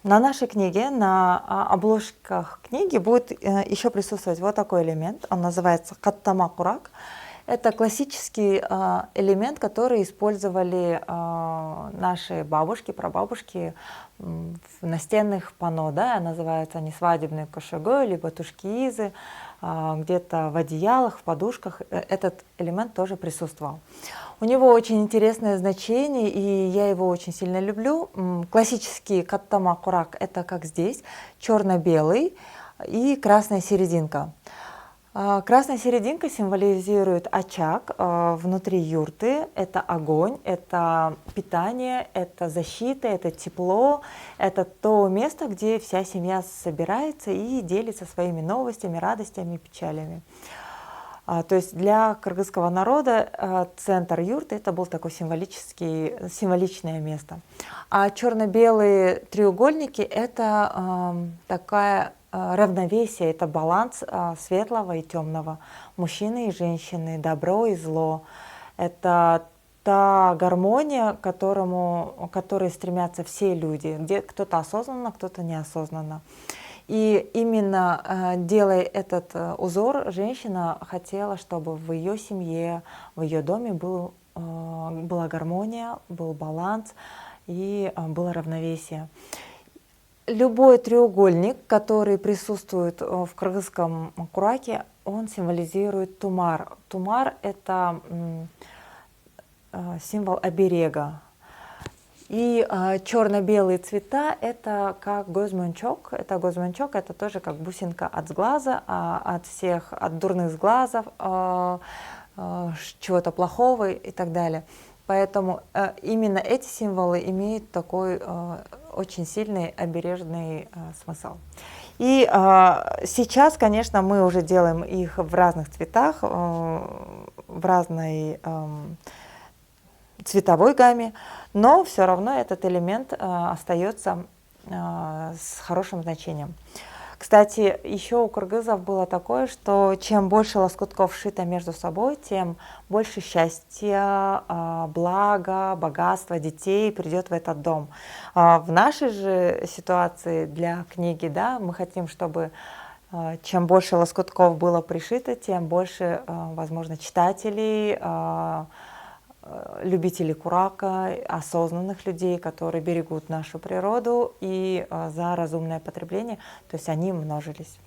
На нашей книге, на обложках книги будет еще присутствовать вот такой элемент. Он называется каттама курак. Это классический элемент, который использовали наши бабушки, прабабушки в настенных панно. Да, называются они свадебные кошего, либо тушкизы. Где-то в одеялах, в подушках этот элемент тоже присутствовал. У него очень интересное значение, и я его очень сильно люблю. Классический каттама курак — это как здесь, черно-белый и красная серединка. Красная серединка символизирует очаг внутри юрты. Это огонь, это питание, это защита, это тепло. Это то место, где вся семья собирается и делится своими новостями, радостями, печалями. То есть для кыргызского народа центр юрты — это был такое символичное место. А черно-белые треугольники — это такая равновесие, это баланс светлого и темного, мужчины и женщины, добро и зло. Это та гармония, к которой стремятся все люди, где кто-то осознанно, кто-то неосознанно. И именно делая этот узор, женщина хотела, чтобы в ее семье, в ее доме была гармония, был баланс и было равновесие. Любой треугольник, который присутствует в кыргызском кураке, он символизирует тумар. Тумар — это символ оберега. И черно-белые цвета — это как гозмончок. Это тоже как бусинка от сглаза, от всех, от дурных сглазов, чего-то плохого и так далее. Поэтому именно эти символы имеют такой очень сильный обережный смысл. И сейчас, конечно, мы уже делаем их в разных цветах, в разной цветовой гамме, но все равно этот элемент остается с хорошим значением. Кстати, еще у кыргызов было такое, что чем больше лоскутков сшито между собой, тем больше счастья, блага, богатства детей придет в этот дом. В нашей же ситуации для книги, да, мы хотим, чтобы чем больше лоскутков было пришито, тем больше, возможно, читателей, любителей курака, осознанных людей, которые берегут нашу природу и за разумное потребление, то есть они множились.